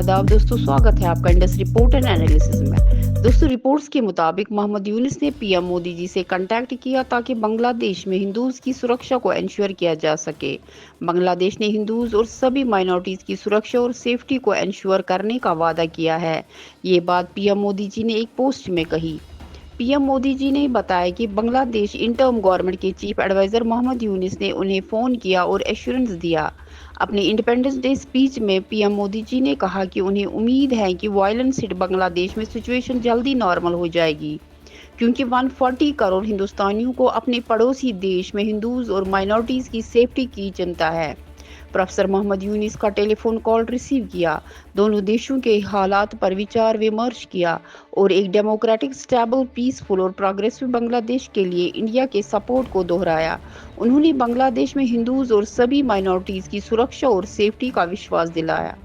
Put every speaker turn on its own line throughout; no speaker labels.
आदाब दोस्तों, स्वागत है आपका इंडस रिपोर्ट एंड एनालिसिस में। दोस्तों, रिपोर्ट्स के मुताबिक मोहम्मद यूनिस ने पीएम मोदी जी से कांटेक्ट किया ताकि बांग्लादेश में हिंदूज की सुरक्षा को एंश्योर किया जा सके। बांग्लादेश ने हिंदूज और सभी माइनॉरिटीज की सुरक्षा और सेफ्टी को एंश्योर करने का वादा किया है। ये बात पीएम मोदी जी ने एक पोस्ट में कही। पीएम मोदी जी ने बताया कि बांग्लादेश इंटर्म गवर्नमेंट के चीफ एडवाइजर मोहम्मद यूनिस ने उन्हें फोन किया और एश्योरेंस दिया। अपने इंडिपेंडेंस डे स्पीच में पीएम मोदी जी ने कहा कि उन्हें उम्मीद है कि वायलेंस हिट बांग्लादेश में सिचुएशन जल्दी नॉर्मल हो जाएगी, क्योंकि 140 करोड़ हिंदुस्तानियों को अपने पड़ोसी देश में हिंदूज और माइनॉरिटीज की सेफ्टी की चिंता है। प्रोफेसर मोहम्मद यूनिस का टेलीफोन कॉल रिसीव किया, दोनों देशों के हालात पर विचार विमर्श किया और एक डेमोक्रेटिक, स्टेबल, पीसफुल और प्रोग्रेसिव बांग्लादेश के लिए इंडिया के सपोर्ट को दोहराया। उन्होंने बांग्लादेश में हिंदूज और सभी माइनॉरिटीज की सुरक्षा और सेफ्टी का विश्वास दिलाया।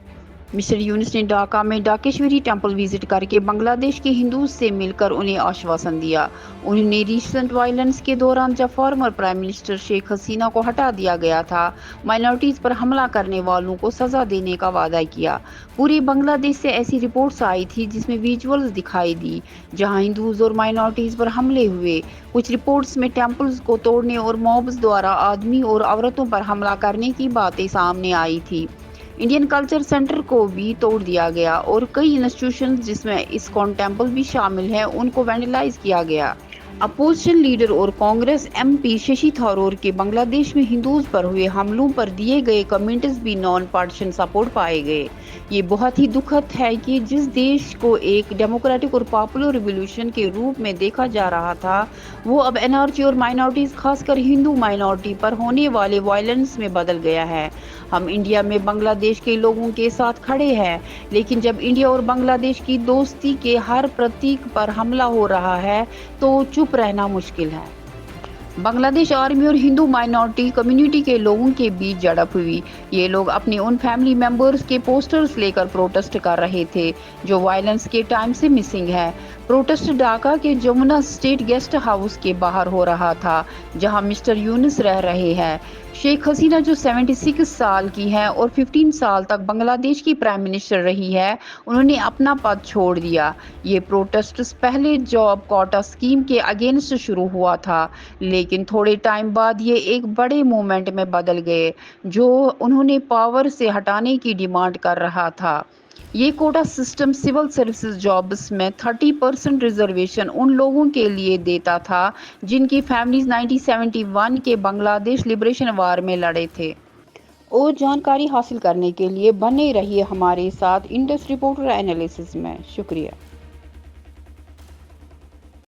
मिस्टर यूनिस ने ढाका में ढाकेश्वरी टेंपल विजिट करके बांग्लादेश के हिंदूज से मिलकर उन्हें आश्वासन दिया। उन्होंने रिसेंट वायलेंस के दौरान जब former prime minister Sheikh Hasina को हटा दिया गया था, माइनॉरिटीज पर हमला करने वालों को सजा देने का वादा किया। पूरे बांग्लादेश से ऐसी रिपोर्ट्स आई थी जिसमें विजुअल्स दिखाई दी जहां हिंदूज और माइनॉरिटीज पर हमले हुए। कुछ रिपोर्ट्स में टेंपल्स को तोड़ने और मॉब्स द्वारा आदमी और औरतों पर हमला करने की बातें सामने आई थी। इंडियन कल्चर सेंटर को भी तोड़ दिया गया और कई इंस्टीट्यूशंस जिसमें इस्कॉन टेंपल भी शामिल है उनको वैंडलाइज किया गया। अपोजिशन लीडर और कांग्रेस एमपी शशि थरूर के बांग्लादेश में हिंदूज पर हुए हमलों पर दिए गए कमेंट्स भी नॉन पार्टीशन सपोर्ट पाए गए। ये बहुत ही दुखद है कि जिस देश को एक डेमोक्रेटिक और पॉपुलर रिवॉल्यूशन के रूप में देखा जा रहा था, वो अब एनआरसी और माइनॉरिटीज, खासकर हिंदू माइनॉरिटी पर होने वाले वायलेंस में बदल गया है। हम इंडिया में बांग्लादेश के लोगों के साथ खड़े हैं, लेकिन जब इंडिया और बांग्लादेश की दोस्ती के हर प्रतीक पर हमला हो रहा है तो चुप रहना मुश्किल है। बांग्लादेश आर्मी और हिंदू माइनॉरिटी कम्युनिटी के लोगों के बीच झड़प हुई। ये लोग अपने उन फैमिली मेंबर्स के पोस्टर्स लेकर प्रोटेस्ट कर रहे थे जो वायलेंस के टाइम से मिसिंग है। प्रोटेस्ट ढाका के जमुना स्टेट गेस्ट हाउस के बाहर हो रहा था, जहां मिस्टर यूनिस रह रहे हैं। शेख हसीना जो 76 साल की हैं और 15 साल तक बांग्लादेश की प्राइम मिनिस्टर रही है, उन्होंने अपना पद छोड़ दिया। ये प्रोटेस्ट पहले जॉब कोटा स्कीम के अगेंस्ट शुरू हुआ था, लेकिन थोड़े टाइम बाद ये एक बड़े मूवमेंट में बदल गए जो उन्होंने पावर से हटाने की डिमांड कर रहा था। ये quota system civil services jobs में 30% रिजर्वेशन उन लोगों के लिए देता था जिनकी फैमिलीज 1971 के बांग्लादेश लिबरेशन वार में लड़े थे। और जानकारी हासिल करने के लिए बने रहिए हमारे साथ इंडस रिपोर्टर एनालिसिस में। शुक्रिया।